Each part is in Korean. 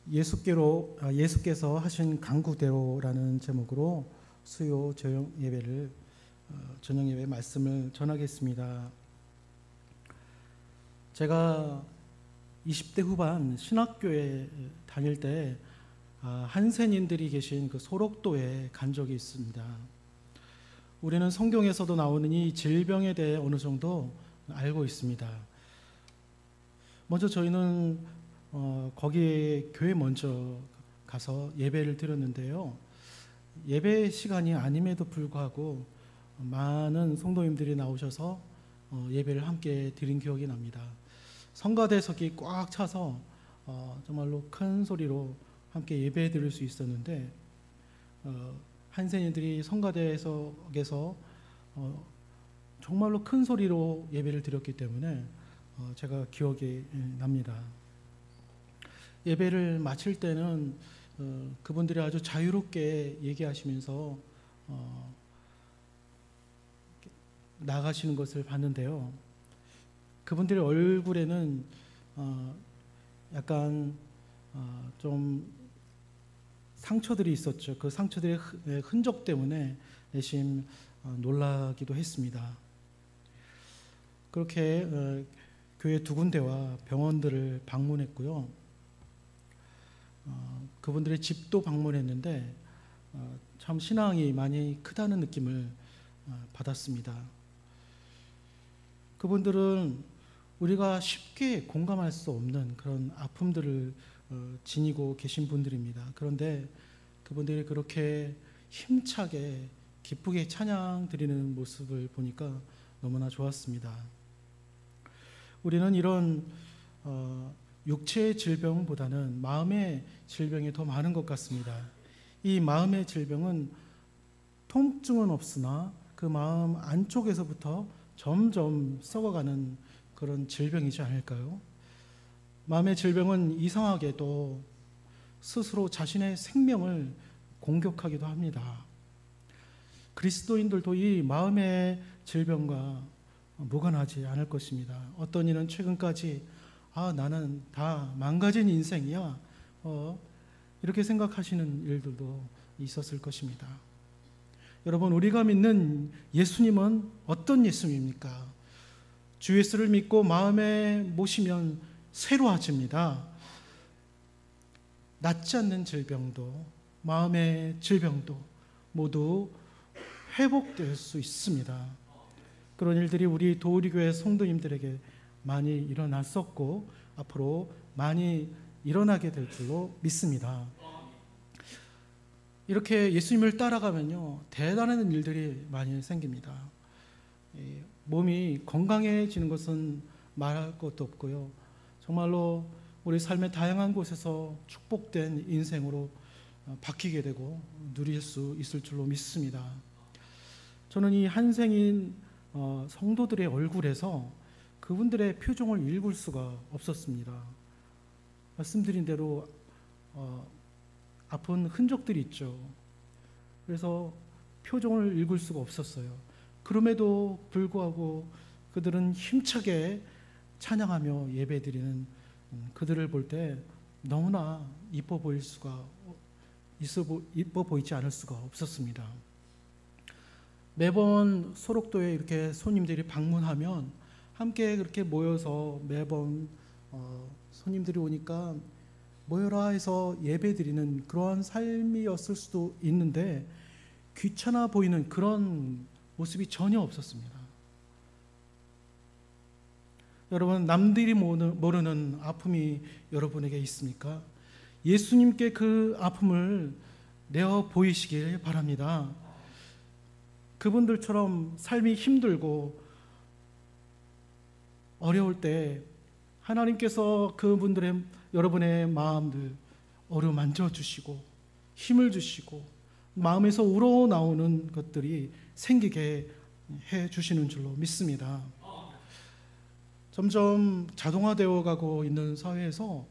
예수께서 하신 강구대로라는 제목으로 수요 저녁 예배 말씀을 전하겠습니다. 제가 20대 후반 신학교에 다닐 때 한센인들이 계신 그 소록도에 간 적이 있습니다. 우리는 성경에서도 나오는 이 질병에 대해 어느 정도 알고 있습니다. 먼저 저희는 거기에 교회 먼저 가서 예배를 드렸는데요. 예배 시간이 아님에도 불구하고 많은 성도님들이 나오셔서 예배를 함께 드린 기억이 납니다. 성가대석이 꽉 차서 정말로 큰 소리로 함께 예배 드릴 수 있었는데 한센인들이 성가대석에서 정말로 큰 소리로 예배를 드렸기 때문에 제가 기억이 납니다. 예배를 마칠 때는 그분들이 아주 자유롭게 얘기하시면서 나가시는 것을 봤는데요. 그분들의 얼굴에는 약간 좀 상처들이 있었죠. 그 상처들의 흔적 때문에 내심 놀라기도 했습니다. 그렇게 교회 두 군데와 병원들을 방문했고요. 그분들의 집도 방문했는데 참 신앙이 많이 크다는 느낌을 받았습니다. 그분들은 우리가 쉽게 공감할 수 없는 그런 아픔들을 지니고 계신 분들입니다. 그런데 그분들이 그렇게 힘차게 기쁘게 찬양 드리는 모습을 보니까 너무나 좋았습니다. 우리는 이런 육체의 질병보다는 마음의 질병이 더 많은 것 같습니다. 이 마음의 질병은 통증은 없으나 그 마음 안쪽에서부터 점점 썩어가는 그런 질병이지 않을까요? 마음의 질병은 이상하게도 스스로 자신의 생명을 공격하기도 합니다. 그리스도인들도 이 마음의 질병과 무관하지 않을 것입니다. 어떤 이는 최근까지 나는 다 망가진 인생이야 이렇게 생각하시는 일들도 있었을 것입니다. 여러분, 우리가 믿는 예수님은 어떤 예수님입니까? 주 예수를 믿고 마음에 모시면 새로워집니다. 낫지 않는 질병도 마음의 질병도 모두 회복될 수 있습니다. 그런 일들이 우리 도우리교회 성도님들에게 많이 일어났었고 앞으로 많이 일어나게 될 줄로 믿습니다. 이렇게 예수님을 따라가면요, 대단한 일들이 많이 생깁니다. 몸이 건강해지는 것은 말할 것도 없고요. 정말로 우리 삶의 다양한 곳에서 축복된 인생으로 바뀌게 되고 누릴 수 있을 줄로 믿습니다. 저는 이 한생인 성도들의 얼굴에서 그분들의 표정을 읽을 수가 없었습니다. 말씀드린 대로 아픈 흔적들이 있죠. 그래서 표정을 읽을 수가 없었어요. 그럼에도 불구하고 그들은 힘차게 찬양하며 예배드리는 그들을 볼 때 너무나 이뻐 보이지 않을 수가 없었습니다. 매번 소록도에 이렇게 손님들이 방문하면 함께 그렇게 모여서 매번 손님들이 오니까 모여라 해서 예배드리는 그러한 삶이었을 수도 있는데 귀찮아 보이는 그런 모습이 전혀 없었습니다. 여러분, 남들이 모르는 아픔이 여러분에게 있습니까? 예수님께 그 아픔을 내어 보이시길 바랍니다. 그분들처럼 삶이 힘들고 어려울 때 하나님께서 여러분의 마음들 어루만져 주시고 힘을 주시고 마음에서 우러나오는 것들이 생기게 해 주시는 줄로 믿습니다. 점점 자동화되어 가고 있는 사회에서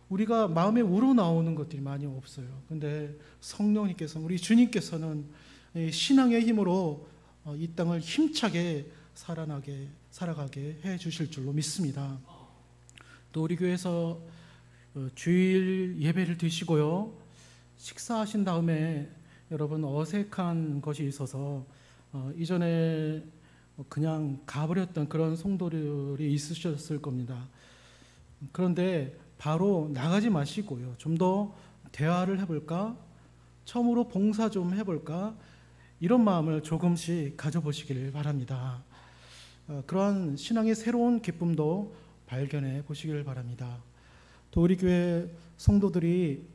우리가 마음에 우러나오는 것들이 많이 없어요. 근데 성령님께서, 우리 주님께서는 신앙의 힘으로 이 땅을 힘차게 살아가게 해 주실 줄로 믿습니다. 또 우리 교회에서 주일 예배를 드시고요. 식사하신 다음에 여러분 어색한 것이 있어서 이전에 그냥 가버렸던 그런 성도들이 있으셨을 겁니다. 그런데 바로 나가지 마시고요. 좀 더 대화를 해볼까? 처음으로 봉사 좀 해볼까? 이런 마음을 조금씩 가져보시길 바랍니다. 그러한 신앙의 새로운 기쁨도 발견해 보시길 바랍니다. 또 우리 교회 성도들이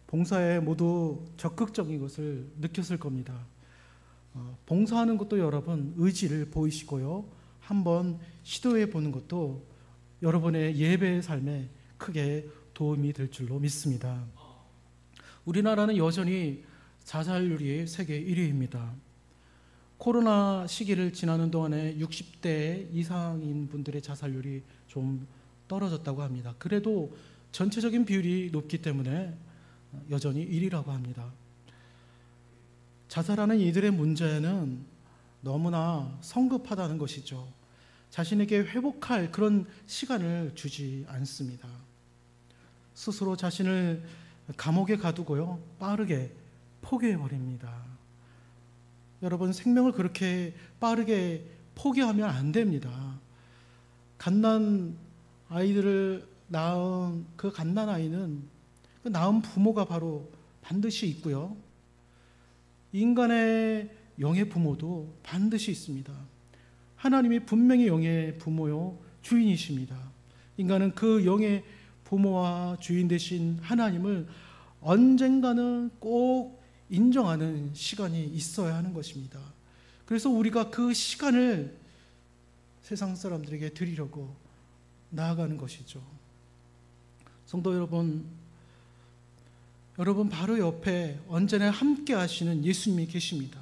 봉사에 모두 적극적인 것을 느꼈을 겁니다. 봉사하는 것도 여러분 의지를 보이시고요. 한번 시도해 보는 것도 여러분의 예배의 삶에 크게 도움이 될 줄로 믿습니다. 우리나라는 여전히 자살률이 세계 1위입니다. 코로나 시기를 지나는 동안에 60대 이상인 분들의 자살률이 좀 떨어졌다고 합니다. 그래도 전체적인 비율이 높기 때문에 여전히 1위라고 합니다. 자살하는 이들의 문제는 너무나 성급하다는 것이죠. 자신에게 회복할 그런 시간을 주지 않습니다. 스스로 자신을 감옥에 가두고요, 빠르게 포기해버립니다. 여러분, 생명을 그렇게 빠르게 포기하면 안 됩니다. 갓난 아이들을 낳은 그 갓난 아이는 그 낳은 부모가 바로 반드시 있고요. 인간의 영의 부모도 반드시 있습니다. 하나님이 분명히 영의 부모요 주인이십니다. 인간은 그 영의 부모와 주인 되신 하나님을 언젠가는 꼭 인정하는 시간이 있어야 하는 것입니다. 그래서 우리가 그 시간을 세상 사람들에게 드리려고 나아가는 것이죠. 성도 여러분, 여러분 바로 옆에 언제나 함께 하시는 예수님이 계십니다.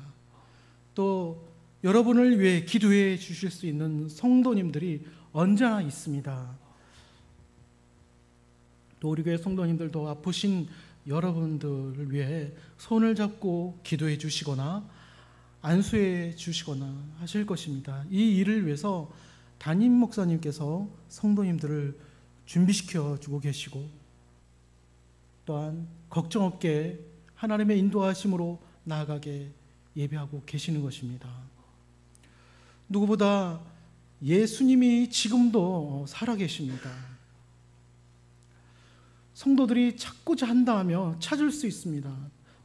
또 여러분을 위해 기도해 주실 수 있는 성도님들이 언제나 있습니다. 또 우리 교회 성도님들도 아프신 여러분들을 위해 손을 잡고 기도해 주시거나 안수해 주시거나 하실 것입니다. 이 일을 위해서 담임 목사님께서 성도님들을 준비시켜 주고 계시고, 또한 걱정 없게 하나님의 인도하심으로 나아가게 예배하고 계시는 것입니다. 누구보다 예수님이 지금도 살아계십니다. 성도들이 찾고자 한다며 찾을 수 있습니다.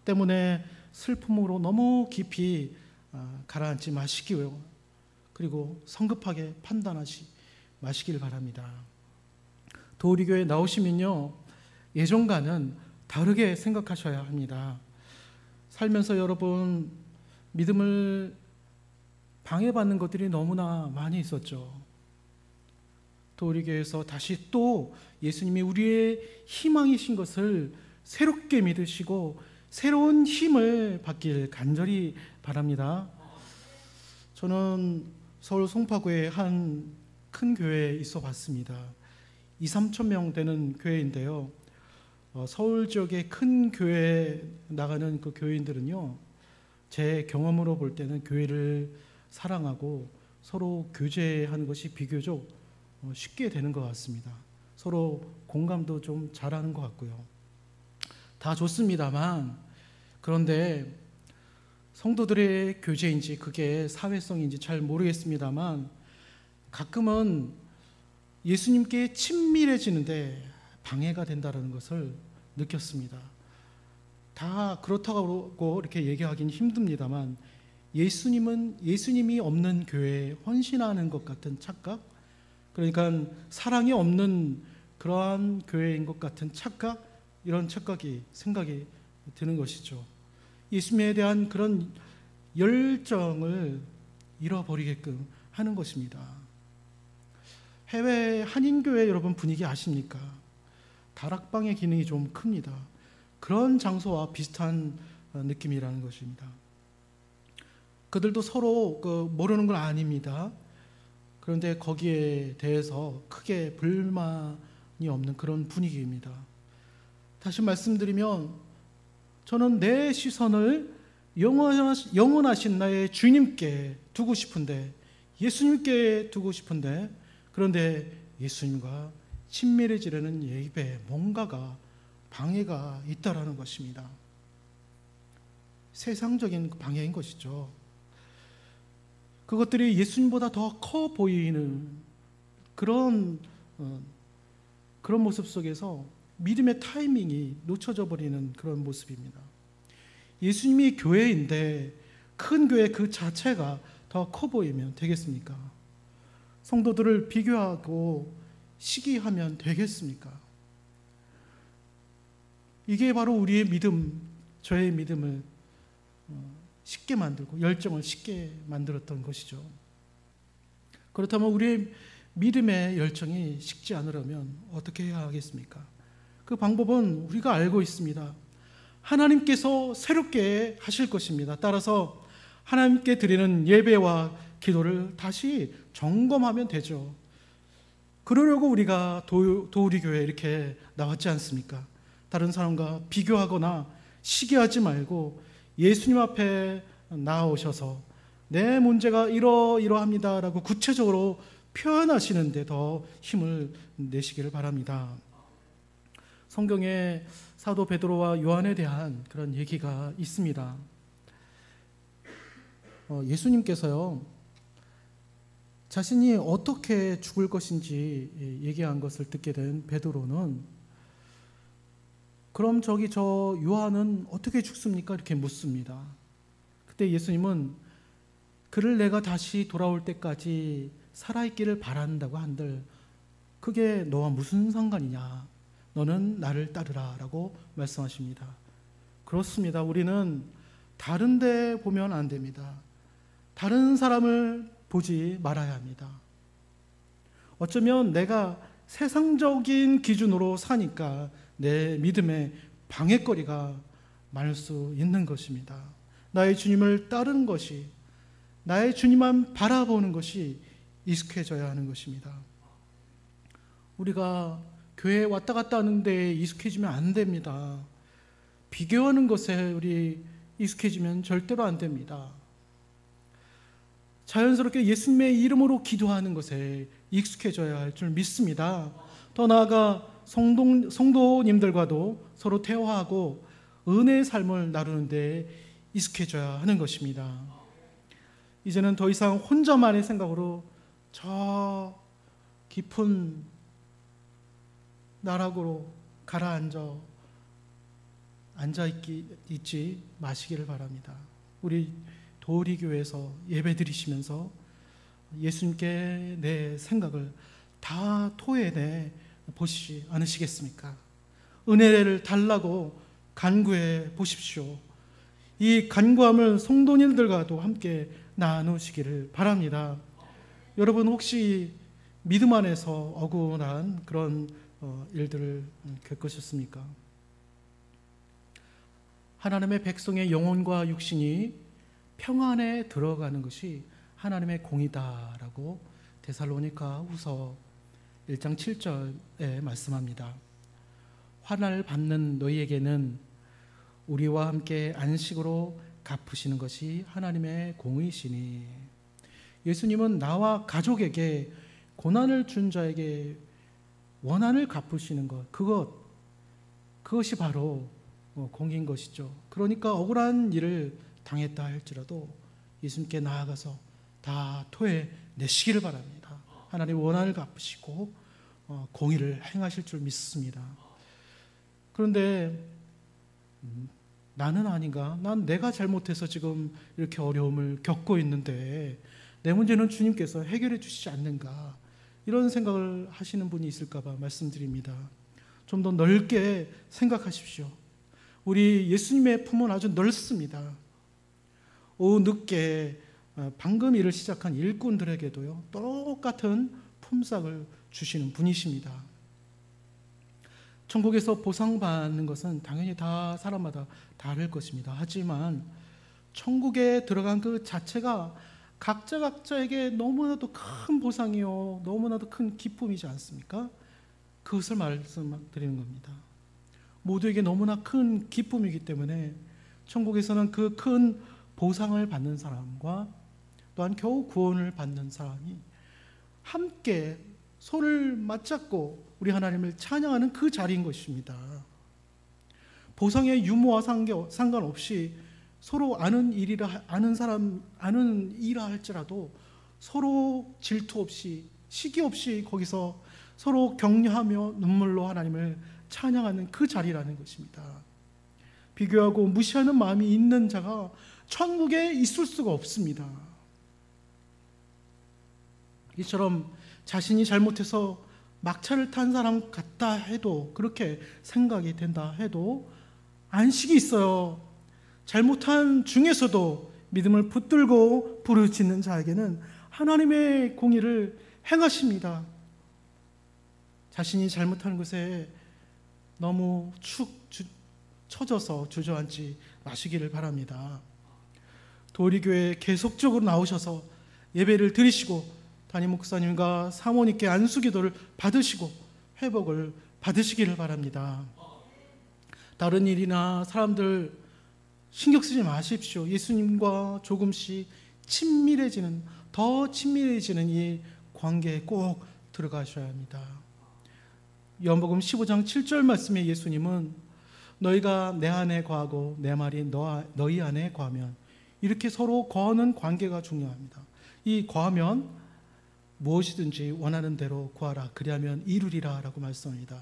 때문에 슬픔으로 너무 깊이 가라앉지 마시고요. 그리고 성급하게 판단하지 마시길 바랍니다. 또 우리 교회에 나오시면요, 예전과는 다르게 생각하셔야 합니다. 살면서 여러분 믿음을 방해받는 것들이 너무나 많이 있었죠. 또 우리 교회에서 다시 또 예수님이 우리의 희망이신 것을 새롭게 믿으시고 새로운 힘을 받길 간절히 바랍니다. 저는 서울 송파구에 한 큰 교회에 있어 봤습니다. 2-3천 명 되는 교회인데요. 서울 지역의 큰 교회에 나가는 그 교인들은요, 제 경험으로 볼 때는 교회를 사랑하고 서로 교제하는 것이 비교적 쉽게 되는 것 같습니다. 서로 공감도 좀 잘하는 것 같고요. 다 좋습니다만, 그런데 성도들의 교제인지 그게 사회성인지 잘 모르겠습니다만, 가끔은 예수님께 친밀해지는데 방해가 된다는 것을 느꼈습니다. 다 그렇다고 이렇게 얘기하기는 힘듭니다만, 예수님이 없는 교회에 헌신하는 것 같은 착각, 그러니까 사랑이 없는 그러한 교회인 것 같은 착각, 이런 생각이 드는 것이죠. 예수님에 대한 그런 열정을 잃어버리게끔 하는 것입니다. 해외 한인교회 여러분 분위기 아십니까? 다락방의 기능이 좀 큽니다. 그런 장소와 비슷한 느낌이라는 것입니다. 그들도 서로 모르는 건 아닙니다. 그런데 거기에 대해서 크게 불만이 없는 그런 분위기입니다. 다시 말씀드리면, 저는 내 시선을 영원하신 나의 주님께 두고 싶은데, 예수님께 두고 싶은데, 그런데 예수님과 친밀해지려는 예배에 뭔가가 방해가 있다라는 것입니다. 세상적인 방해인 것이죠. 그것들이 예수님보다 더 커 보이는 그런 모습 속에서 믿음의 타이밍이 놓쳐져 버리는 그런 모습입니다. 예수님이 교회인데 큰 교회 그 자체가 더 커 보이면 되겠습니까? 성도들을 비교하고 시기하면 되겠습니까? 이게 바로 우리의 믿음, 저의 믿음을 쉽게 만들고 열정을 쉽게 만들었던 것이죠. 그렇다면 우리의 믿음의 열정이 식지 않으려면 어떻게 해야 하겠습니까? 그 방법은 우리가 알고 있습니다. 하나님께서 새롭게 하실 것입니다. 따라서 하나님께 드리는 예배와 기도를 다시 점검하면 되죠. 그러려고 우리가 도우리 교회에 이렇게 나왔지 않습니까? 다른 사람과 비교하거나 시기하지 말고 예수님 앞에 나오셔서 내 문제가 이러이러합니다라고 구체적으로 표현하시는데 더 힘을 내시기를 바랍니다. 성경에 사도 베드로와 요한에 대한 그런 얘기가 있습니다. 예수님께서요, 자신이 어떻게 죽을 것인지 얘기한 것을 듣게 된 베드로는 그럼 저 요한은 어떻게 죽습니까? 이렇게 묻습니다. 그때 예수님은 그를 내가 다시 돌아올 때까지 살아있기를 바란다고 한들 그게 너와 무슨 상관이냐? 너는 나를 따르라 라고 말씀하십니다. 그렇습니다. 우리는 다른 데 보면 안 됩니다. 다른 사람을 보지 말아야 합니다. 어쩌면 내가 세상적인 기준으로 사니까 내 믿음의 방해거리가 많을 수 있는 것입니다. 나의 주님을 따르는 것이, 나의 주님만 바라보는 것이 익숙해져야 하는 것입니다. 우리가 교회에 왔다 갔다 하는 데에 익숙해지면 안 됩니다. 비교하는 것에 우리 익숙해지면 절대로 안 됩니다. 자연스럽게 예수님의 이름으로 기도하는 것에 익숙해져야 할 줄 믿습니다. 더 나아가 성도님들과도 서로 대화하고 은혜의 삶을 나누는 데 익숙해져야 하는 것입니다. 이제는 더 이상 혼자만의 생각으로 저 깊은 나락으로 앉아있지 마시기를 바랍니다. 우리 도우리 교회에서 예배 드리시면서 예수님께 내 생각을 다 토해내 보시지 않으시겠습니까? 은혜를 달라고 간구해 보십시오. 이 간구함을 성도님들과도 함께 나누시기를 바랍니다. 여러분 혹시 믿음 안에서 억울한 그런 일들을 겪으셨습니까? 하나님의 백성의 영혼과 육신이 평안에 들어가는 것이 하나님의 공이다라고 데살로니가 후서 1장 7절에 말씀합니다. 환난을 받는 너희에게는 우리와 함께 안식으로 갚으시는 것이 하나님의 공의시니. 예수님은 나와 가족에게 고난을 준 자에게 원한을 갚으시는 것, 그것이 바로 공인 것이죠. 그러니까 억울한 일을 당했다 할지라도 예수님께 나아가서 다 토해내시기를 바랍니다. 하나님 원한을 갚으시고 공의를 행하실 줄 믿습니다. 그런데 나는 아닌가? 난 내가 잘못해서 지금 이렇게 어려움을 겪고 있는데 내 문제는 주님께서 해결해 주시지 않는가? 이런 생각을 하시는 분이 있을까 봐 말씀드립니다. 좀 더 넓게 생각하십시오. 우리 예수님의 품은 아주 넓습니다. 오후 늦게 방금 일을 시작한 일꾼들에게도요, 똑같은 품삯을 주시는 분이십니다. 천국에서 보상받는 것은 당연히 다 사람마다 다를 것입니다. 하지만 천국에 들어간 그 자체가 각자에게 너무나도 큰 보상이요, 너무나도 큰 기쁨이지 않습니까? 그것을 말씀드리는 겁니다. 모두에게 너무나 큰 기쁨이기 때문에 천국에서는 그 큰 보상을 받는 사람과 또한 겨우 구원을 받는 사람이 함께 손을 맞잡고 우리 하나님을 찬양하는 그 자리인 것입니다. 보상의 유무와 상관없이 서로 아는 일이라 할지라도 서로 질투 없이 시기 없이 거기서 서로 격려하며 눈물로 하나님을 찬양하는 그 자리라는 것입니다. 비교하고 무시하는 마음이 있는 자가 천국에 있을 수가 없습니다. 이처럼 자신이 잘못해서 막차를 탄 사람 같다 해도, 그렇게 생각이 된다 해도 안식이 있어요. 잘못한 중에서도 믿음을 붙들고 부르짖는 자에게는 하나님의 공의를 행하십니다. 자신이 잘못하는 것에 너무 처져서 주저앉지 마시기를 바랍니다. 도리교회에 계속적으로 나오셔서 예배를 드리시고 담임 목사님과 사모님께 안수기도를 받으시고 회복을 받으시기를 바랍니다. 다른 일이나 사람들 신경 쓰지 마십시오. 예수님과 조금씩 더 친밀해지는 이 관계에 꼭 들어가셔야 합니다. 요한복음 15장 7절 말씀에 예수님은 너희가 내 안에 거하고 내 말이 너희 안에 거하면, 이렇게 서로 거하는 관계가 중요합니다. 이 거하면 무엇이든지 원하는 대로 구하라 그리하면 이루리라 라고 말씀합니다.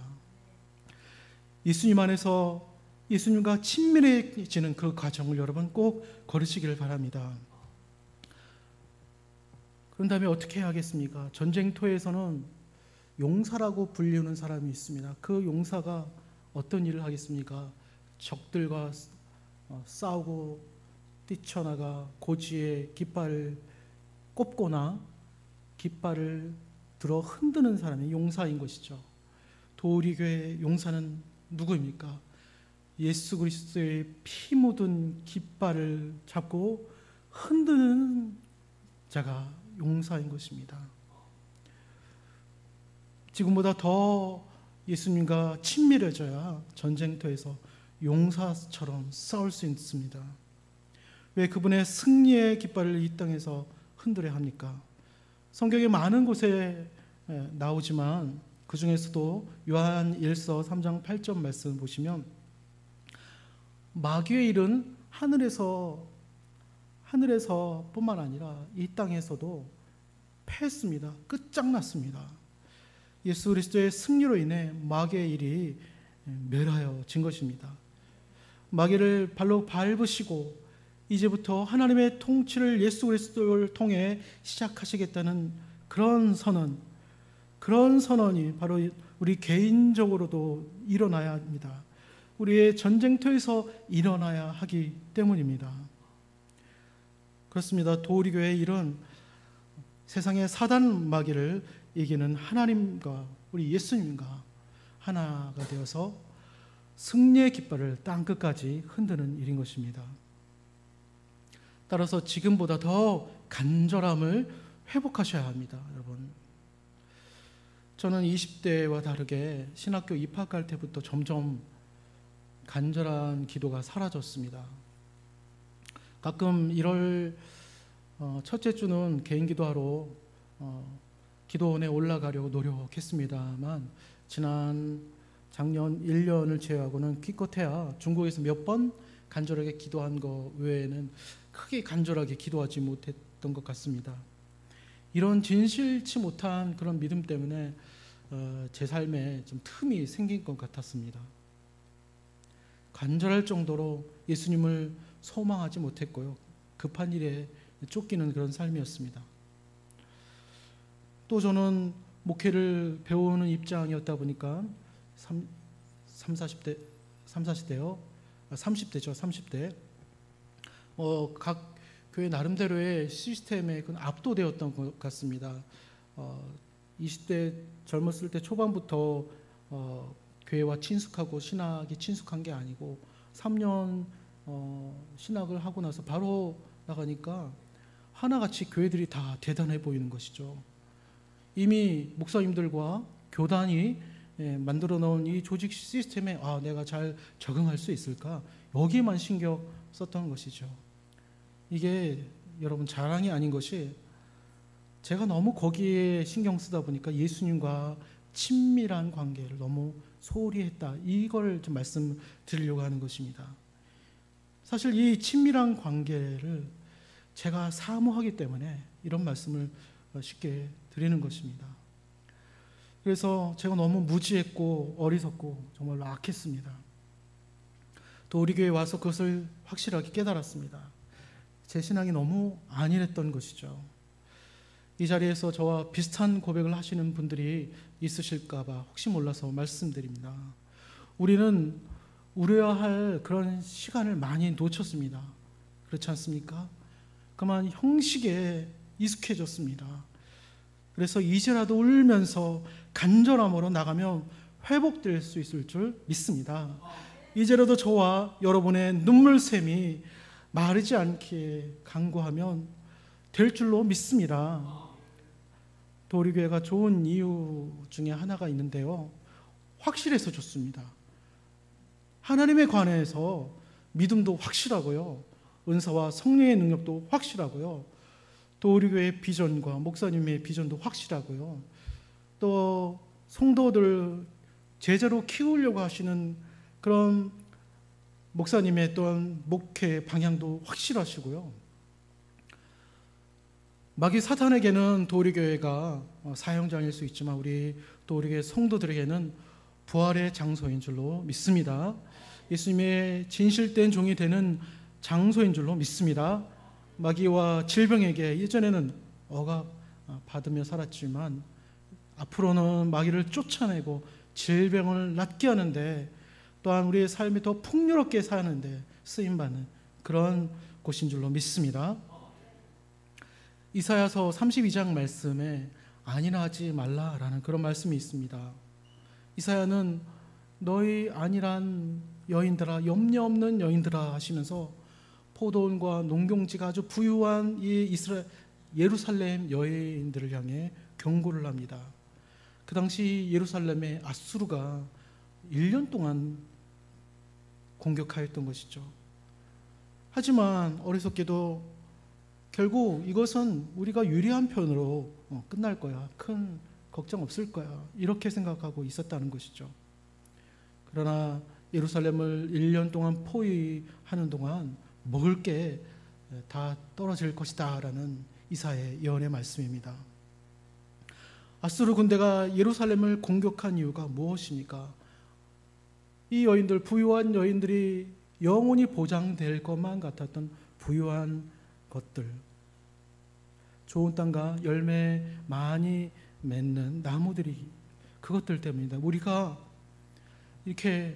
예수님 안에서 예수님과 친밀해지는 그 과정을 여러분 꼭 걸으시기를 바랍니다. 그런 다음에 어떻게 해야겠습니까? 전쟁터에서는 용사라고 불리는 사람이 있습니다. 그 용사가 어떤 일을 하겠습니까? 적들과 싸우고 뛰쳐나가 고지에 깃발을 꼽거나 깃발을 들어 흔드는 사람이 용사인 것이죠. 도리교회 용사는 누구입니까? 예수 그리스도의 피 묻은 깃발을 잡고 흔드는 자가 용사인 것입니다. 지금보다 더 예수님과 친밀해져야 전쟁터에서 용사처럼 싸울 수 있습니다. 왜 그분의 승리의 깃발을 이 땅에서 흔들어야 합니까? 성경에 많은 곳에 나오지만 그 중에서도 요한 1서 3장 8절 말씀 보시면 마귀의 일은 하늘에서 뿐만 아니라 이 땅에서도 패했습니다. 끝장났습니다. 예수 그리스도의 승리로 인해 마귀의 일이 멸하여진 것입니다. 마귀를 발로 밟으시고 이제부터 하나님의 통치를 예수 그리스도를 통해 시작하시겠다는 그런 선언이 바로 우리 개인적으로도 일어나야 합니다. 우리의 전쟁터에서 일어나야 하기 때문입니다. 그렇습니다. 도리교회의 일은 세상의 사단 마귀를 이기는 하나님과 우리 예수님과 하나가 되어서 승리의 깃발을 땅끝까지 흔드는 일인 것입니다. 따라서 지금보다 더 간절함을 회복하셔야 합니다. 여러분, 저는 20대와 다르게 신학교 입학할 때부터 점점 간절한 기도가 사라졌습니다. 가끔 1월 첫째 주는 개인 기도하러 기도원에 올라가려고 노력했습니다만 작년 1년을 제외하고는 기껏해야 중국에서 몇 번 간절하게 기도한 것 외에는 크게 간절하게 기도하지 못했던 것 같습니다. 이런 진실치 못한 그런 믿음 때문에 제 삶에 좀 틈이 생긴 것 같았습니다. 간절할 정도로 예수님을 소망하지 못했고요. 급한 일에 쫓기는 그런 삶이었습니다. 또 저는 목회를 배우는 입장이었다 보니까 30대죠. 30대. 각 교회 나름대로의 시스템에 압도되었던 것 같습니다. 20대 젊었을 때 초반부터 교회와 친숙하고 신학이 친숙한 게 아니고 3년 신학을 하고 나서 바로 나가니까 하나같이 교회들이 다 대단해 보이는 것이죠. 이미 목사님들과 교단이 만들어 놓은 이 조직 시스템에 내가 잘 적응할 수 있을까? 여기에만 신경 썼던 것이죠. 이게 여러분 자랑이 아닌 것이 제가 너무 거기에 신경 쓰다 보니까 예수님과 친밀한 관계를 너무 소홀히 했다. 이걸 좀 말씀드리려고 하는 것입니다. 사실 이 친밀한 관계를 제가 사모하기 때문에 이런 말씀을 쉽게 드리는 것입니다. 그래서 제가 너무 무지했고 어리석고 정말로 악했습니다. 또 우리 교회에 와서 그것을 확실하게 깨달았습니다. 제 신앙이 너무 안일했던 것이죠. 이 자리에서 저와 비슷한 고백을 하시는 분들이 있으실까 봐 혹시 몰라서 말씀드립니다. 우리는 우려야 할 그런 시간을 많이 놓쳤습니다. 그렇지 않습니까? 그만 형식에 익숙해졌습니다. 그래서 이제라도 울면서 간절함으로 나가면 회복될 수 있을 줄 믿습니다. 이제라도 저와 여러분의 눈물샘이 마르지 않게 간구하면 될 줄로 믿습니다. 또 우리 교회가 좋은 이유 중에 하나가 있는데요, 확실해서 좋습니다. 하나님에 관해서 믿음도 확실하고요, 은사와 성령의 능력도 확실하고요, 또 우리 교회의 비전과 목사님의 비전도 확실하고요, 또 성도들 제자로 키우려고 하시는 그런 목사님의 또한 목회 방향도 확실하시고요, 마귀 사탄에게는 또 우리 교회가 사형장일 수 있지만 또 우리 교회 성도들에게는 부활의 장소인 줄로 믿습니다. 예수님의 진실된 종이 되는 장소인 줄로 믿습니다. 마귀와 질병에게 예전에는 억압 받으며 살았지만 앞으로는 마귀를 쫓아내고 질병을 낫게 하는데, 또한 우리의 삶이 더 풍요롭게 사는데 쓰임받는 그런 곳인 줄로 믿습니다. 이사야서 32장 말씀에 안이나 하지 말라라는 그런 말씀이 있습니다. 이사야는 너희 안이란 여인들아, 염려 없는 여인들아 하시면서 포도원과 농경지가 아주 부유한 이 예루살렘 여인들을 향해 경고를 합니다. 그 당시 예루살렘의 아수르가 1년 동안 공격하였던 것이죠. 하지만 어리석게도 결국 이것은 우리가 유리한 편으로 끝날 거야, 큰 걱정 없을 거야, 이렇게 생각하고 있었다는 것이죠. 그러나 예루살렘을 1년 동안 포위하는 동안 먹을 게 다 떨어질 것이다 라는 이사야의 예언의 말씀입니다. 아수르 군대가 예루살렘을 공격한 이유가 무엇입니까? 이 여인들, 부유한 여인들이 영원히 보장될 것만 같았던 부유한 것들, 좋은 땅과 열매 많이 맺는 나무들이, 그것들 때문입니다. 우리가 이렇게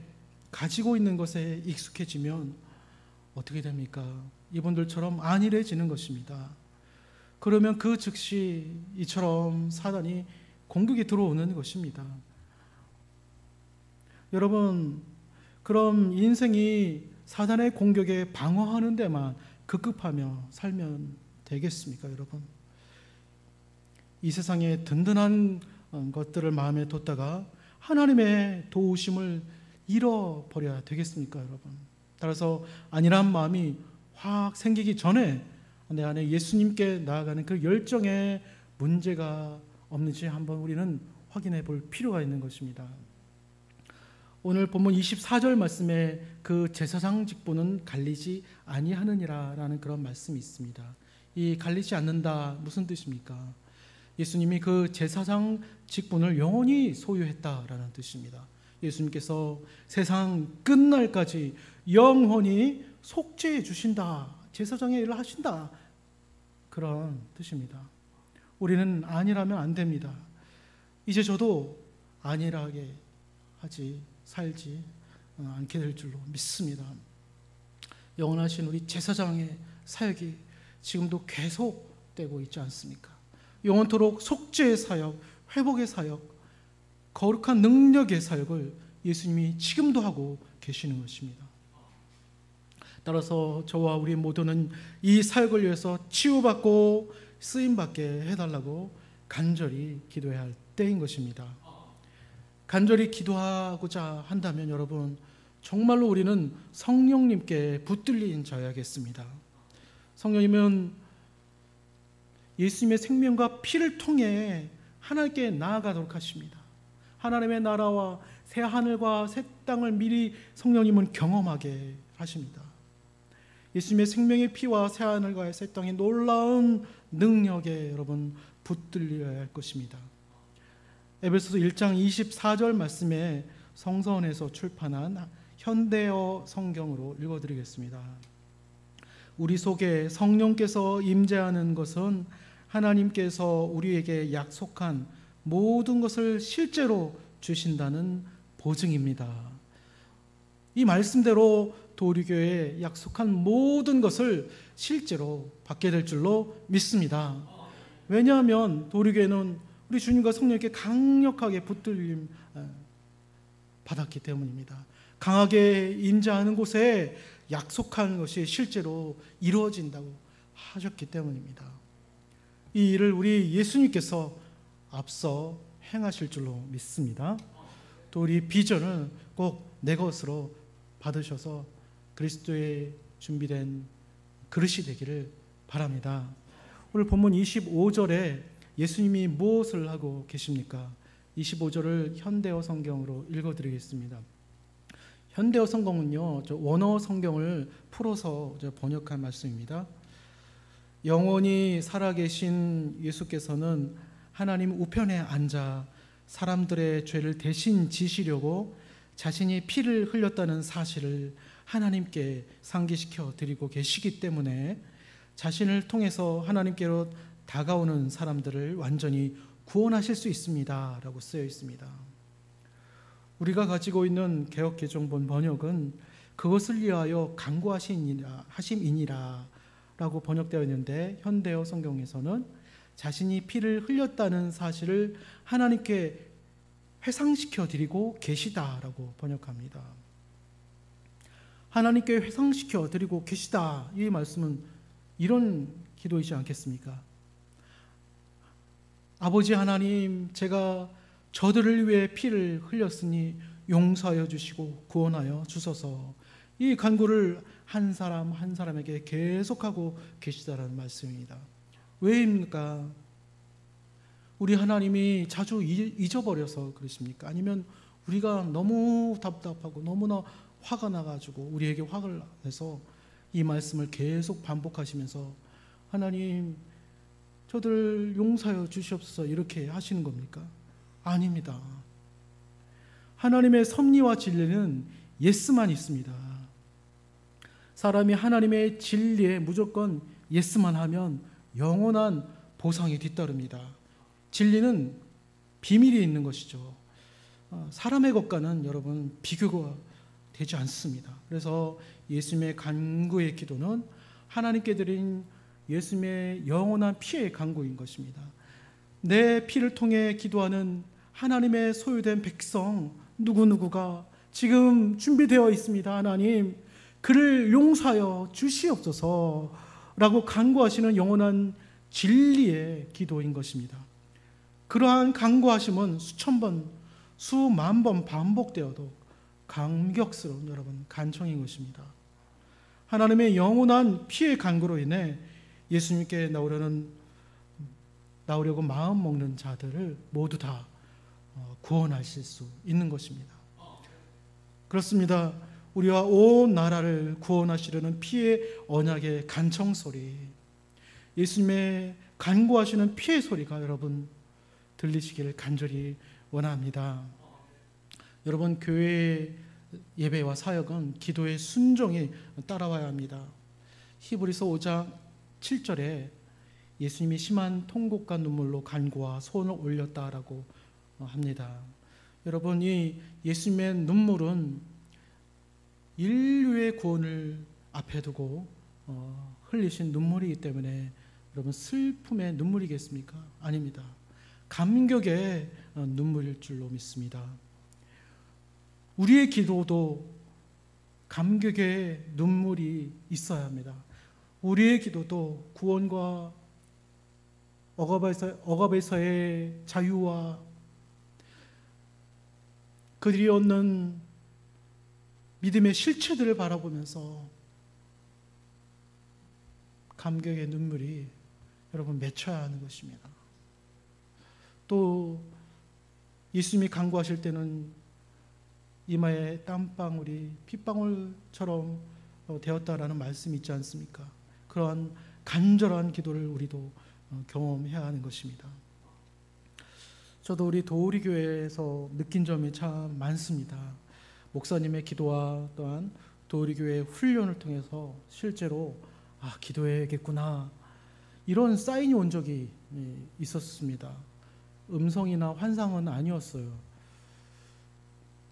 가지고 있는 것에 익숙해지면 어떻게 됩니까? 이분들처럼 안일해지는 것입니다. 그러면 그 즉시 이처럼 사단이 공격이 들어오는 것입니다. 여러분, 그럼 인생이 사단의 공격에 방어하는 데만 급급하며 살면 되겠습니까, 여러분? 이 세상에 든든한 것들을 마음에 뒀다가 하나님의 도우심을 잃어버려야 되겠습니까, 여러분? 따라서 안일한 마음이 확 생기기 전에 내 안에 예수님께 나아가는 그 열정에 문제가 없는지 한번 우리는 확인해 볼 필요가 있는 것입니다. 오늘 본문 24절 말씀에 그 제사장 직분은 갈리지 아니하느니라 라는 그런 말씀이 있습니다. 이 갈리지 않는다 무슨 뜻입니까? 예수님이 그 제사장 직분을 영원히 소유했다라는 뜻입니다. 예수님께서 세상 끝날까지 영원히 속죄해 주신다, 제사장의 일을 하신다, 그런 뜻입니다. 우리는 안일하면 안 됩니다. 이제 저도 안일하게 살지 않게 될 줄로 믿습니다. 영원하신 우리 제사장의 사역이 지금도 계속되고 있지 않습니까? 영원토록 속죄의 사역, 회복의 사역, 거룩한 능력의 사역을 예수님이 지금도 하고 계시는 것입니다. 따라서 저와 우리 모두는 이 사역을 위해서 치유받고 쓰임받게 해달라고 간절히 기도해야 할 때인 것입니다. 간절히 기도하고자 한다면 여러분, 정말로 우리는 성령님께 붙들린 자여야겠습니다. 성령님은 예수님의 생명과 피를 통해 하나님께 나아가도록 하십니다. 하나님의 나라와 새 하늘과 새 땅을 미리 성령님은 경험하게 하십니다. 예수님의 생명의 피와 새 하늘과 새 땅의 놀라운 능력에 여러분 붙들려야 할 것입니다. 에베소서 1장 24절 말씀에 성서원에서 출판한 현대어 성경으로 읽어드리겠습니다. 우리 속에 성령께서 임재하는 것은 하나님께서 우리에게 약속한 모든 것을 실제로 주신다는 보증입니다. 이 말씀대로 도리교에 약속한 모든 것을 실제로 받게 될 줄로 믿습니다. 왜냐하면 도리교회는 우리 주님과 성령께 강력하게 붙들림 받았기 때문입니다. 강하게 임재하는 곳에 약속한 것이 실제로 이루어진다고 하셨기 때문입니다. 이 일을 우리 예수님께서 앞서 행하실 줄로 믿습니다. 또 우리 비전을 꼭 내 것으로 받으셔서 그리스도의 준비된 그릇이 되기를 바랍니다. 오늘 본문 25절에 예수님이 무엇을 하고 계십니까? 25절을 현대어 성경으로 읽어드리겠습니다. 현대어 성경은요, 원어 성경을 풀어서 번역한 말씀입니다. 영원히 살아계신 예수께서는 하나님 우편에 앉아 사람들의 죄를 대신 지시려고 자신이 피를 흘렸다는 사실을 하나님께 상기시켜 드리고 계시기 때문에 자신을 통해서 하나님께로 다가오는 사람들을 완전히 구원하실 수 있습니다 라고 쓰여 있습니다. 우리가 가지고 있는 개역개정본 번역은 그것을 위하여 간구하심이니라 라고 번역되어 있는데, 현대어 성경에서는 자신이 피를 흘렸다는 사실을 하나님께 회상시켜 드리고 계시다라고 번역합니다. 하나님께 회상시켜 드리고 계시다, 이 말씀은 이런 기도이지 않겠습니까? 아버지 하나님, 제가 저들을 위해 피를 흘렸으니 용서하여 주시고 구원하여 주소서. 이 간구를 한 사람 한 사람에게 계속하고 계시다라는 말씀입니다. 왜입니까? 우리 하나님이 자주 잊어버려서 그러십니까? 아니면 우리가 너무 답답하고 너무나 화가 나가지고 우리에게 화를 내서 이 말씀을 계속 반복하시면서 하나님, 저들 용서하여 주시옵소서 이렇게 하시는 겁니까? 아닙니다. 하나님의 섭리와 진리는 예스만 있습니다. 사람이 하나님의 진리에 무조건 예스만 하면 영원한 보상이 뒤따릅니다. 진리는 비밀이 있는 것이죠. 사람의 것과는 여러분 비교가 되지 않습니다. 그래서 예수님의 간구의 기도는 하나님께 드린 예수님의 영원한 피의 간구인 것입니다. 내 피를 통해 기도하는 하나님의 소유된 백성 누구누구가 지금 준비되어 있습니다. 하나님, 그를 용서하여 주시옵소서 라고 간구하시는 영원한 진리의 기도인 것입니다. 그러한 간구하심은 수천 번, 수만 번 반복되어도 감격스러운 여러분 간청인 것입니다. 하나님의 영원한 피의 간구로 인해 예수님께 나오려고 마음 먹는 자들을 모두 다 구원하실 수 있는 것입니다. 그렇습니다. 우리와 온 나라를 구원하시려는 피의 언약의 간청 소리, 예수님의 간구하시는 피의 소리가 여러분 들리시기를 간절히 원합니다. 여러분, 교회의 예배와 사역은 기도의 순종이 따라와야 합니다. 히브리서 5장 7절에 예수님이 심한 통곡과 눈물로 간구와 소원을 올렸다라고 합니다. 여러분, 이 예수님의 눈물은 인류의 구원을 앞에 두고 흘리신 눈물이기 때문에 여러분 슬픔의 눈물이겠습니까? 아닙니다. 감격의 눈물일 줄로 믿습니다. 우리의 기도도 감격의 눈물이 있어야 합니다. 우리의 기도도 구원과 억압에서의 자유와 그들이 얻는 믿음의 실체들을 바라보면서 감격의 눈물이 여러분 맺혀야 하는 것입니다. 또 예수님이 간구하실 때는 이마에 땀방울이 핏방울처럼 되었다라는 말씀이 있지 않습니까? 그러한 간절한 기도를 우리도 경험해야 하는 것입니다. 저도 우리 도우리 교회에서 느낀 점이 참 많습니다. 목사님의 기도와 또한 도우리 교회 훈련을 통해서 실제로 기도해야겠구나 이런 사인이 온 적이 있었습니다. 음성이나 환상은 아니었어요.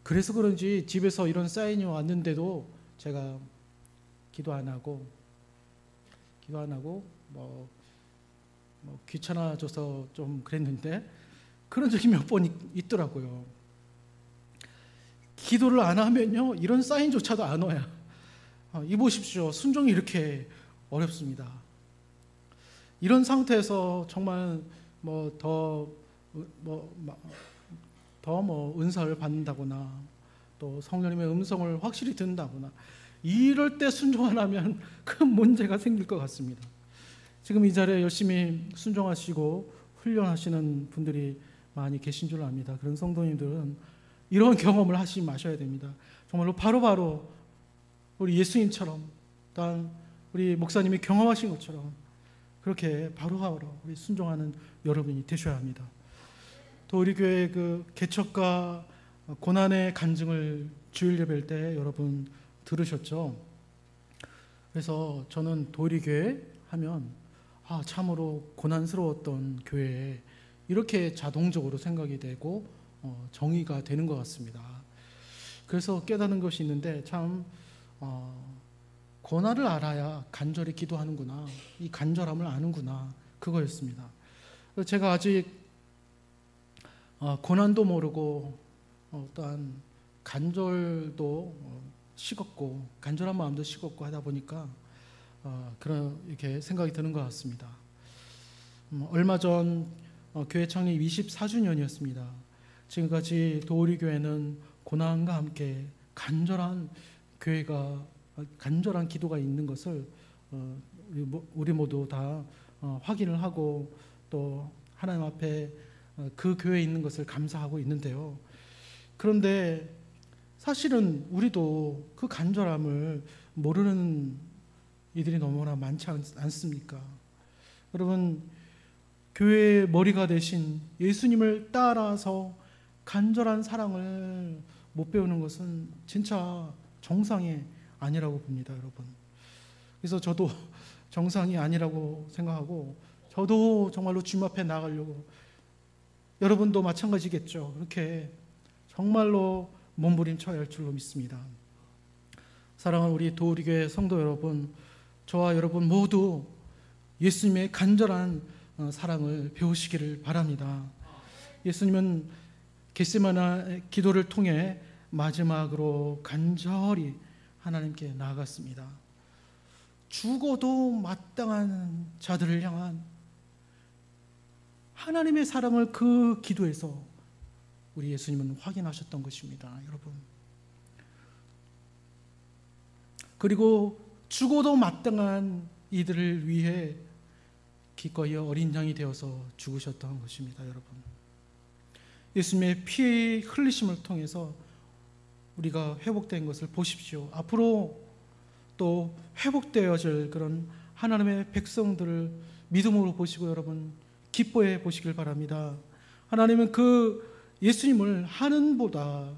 그래서 그런지 집에서 이런 사인이 왔는데도 제가 기도 안 하고 귀찮아져서 좀 그랬는데 그런 적이 몇 번 있더라고요. 기도를 안 하면요 이런 사인조차도 안 와요. 이 보십시오. 순종이 이렇게 어렵습니다. 이런 상태에서 정말 더 은사를 받는다거나 또 성령님의 음성을 확실히 듣는다거나 이럴 때 순종 안 하면 큰 문제가 생길 것 같습니다. 지금 이 자리에 열심히 순종하시고 훈련하시는 분들이 많이 계신 줄 압니다. 그런 성도님들은 이런 경험을 하시지 마셔야 됩니다. 정말로 바로바로 우리 예수님처럼 또한 우리 목사님이 경험하신 것처럼 그렇게 바로바로 우리 순종하는 여러분이 되셔야 합니다. 또 우리 교회 그 개척과 고난의 간증을 주일 예배일 때 여러분 들으셨죠? 그래서 저는 도리교회 하면 참으로 고난스러웠던 교회에 이렇게 자동적으로 생각이 되고 정의가 되는 것 같습니다. 그래서 깨닫는 것이 있는데 참 고난을 알아야 간절히 기도하는구나, 이 간절함을 아는구나, 그거였습니다. 제가 아직 고난도 모르고 또한 간절도 식었고 간절한 마음도 식었고 하다 보니까 이렇게 생각이 드는 것 같습니다. 얼마 전 교회 창립 24주년이었습니다. 지금까지 도우리 교회는 고난과 함께 간절한 기도가 있는 것을 우리 모두 다 확인을 하고 또 하나님 앞에 그 교회에 있는 것을 감사하고 있는데요. 그런데 사실은 우리도 그 간절함을 모르는 이들이 너무나 많지 않습니까? 여러분, 교회의 머리가 되신 예수님을 따라서 간절한 사랑을 못 배우는 것은 진짜 정상이 아니라고 봅니다, 여러분. 그래서 저도 정상이 아니라고 생각하고 저도 정말로 주님 앞에 나가려고, 여러분도 마찬가지겠죠. 그렇게 정말로 몸부림쳐야 할 줄로 믿습니다. 사랑하는 우리 도우리교회 성도 여러분, 저와 여러분 모두 예수님의 간절한 사랑을 배우시기를 바랍니다. 예수님은 겟세마네 기도를 통해 마지막으로 간절히 하나님께 나아갔습니다. 죽어도 마땅한 자들을 향한 하나님의 사랑을 그 기도에서 우리 예수님은 확인하셨던 것입니다, 여러분. 그리고 죽어도 마땅한 이들을 위해 기꺼이 어린 양이 되어서 죽으셨던 것입니다, 여러분. 예수님의 피의 흘리심을 통해서 우리가 회복된 것을 보십시오. 앞으로 또 회복되어질 그런 하나님의 백성들을 믿음으로 보시고 여러분 기뻐해 보시길 바랍니다. 하나님은 그 예수님을 하늘보다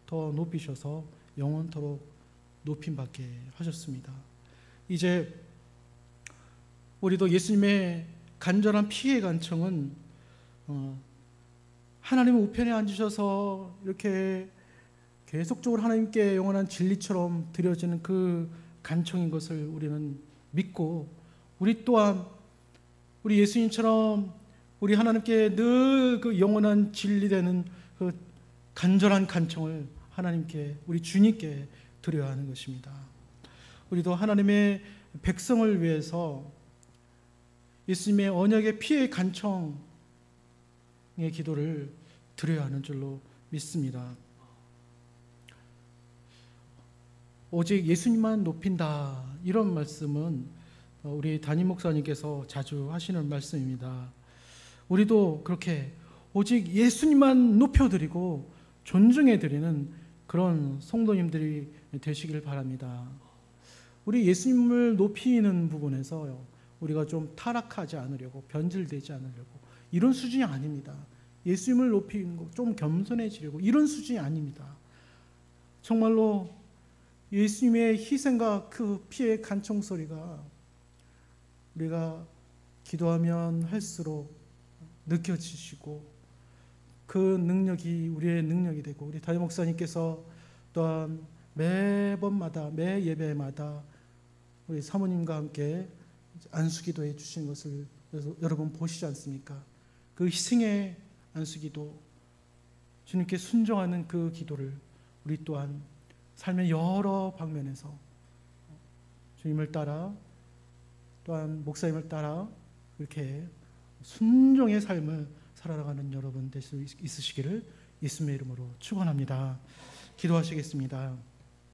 더 높이셔서 영원토록 높임받게 하셨습니다. 이제 우리도 예수님의 간절한 피의 간청은 하나님의 우편에 앉으셔서 이렇게 계속적으로 하나님께 영원한 진리처럼 드려지는 그 간청인 것을 우리는 믿고, 우리 또한 우리 예수님처럼 우리 하나님께 늘 그 영원한 진리되는 그 간절한 간청을 하나님께, 우리 주님께 드려야 하는 것입니다. 우리도 하나님의 백성을 위해서 예수님의 언약의 피의 간청의 기도를 드려야 하는 줄로 믿습니다. 오직 예수님만 높인다, 이런 말씀은 우리 담임 목사님께서 자주 하시는 말씀입니다. 우리도 그렇게 오직 예수님만 높여드리고 존중해드리는 그런 성도님들이 되시길 바랍니다. 우리 예수님을 높이는 부분에서 우리가 좀 타락하지 않으려고, 변질되지 않으려고, 이런 수준이 아닙니다. 예수님을 높이는 거 좀 겸손해지려고, 이런 수준이 아닙니다. 정말로 예수님의 희생과 그 피의 간청 소리가 우리가 기도하면 할수록 느껴지시고, 그 능력이 우리의 능력이 되고, 우리 담임 목사님께서 또한 매번마다, 매 예배마다 우리 사모님과 함께 안수기도 해주신 것을 여러분 보시지 않습니까? 그 희생의 안수기도, 주님께 순종하는 그 기도를 우리 또한 삶의 여러 방면에서 주님을 따라, 또한 목사님을 따라 이렇게 순종의 삶을 살아가는 여러분 될 수 있으시기를 예수님의 이름으로 축원합니다. 기도하시겠습니다.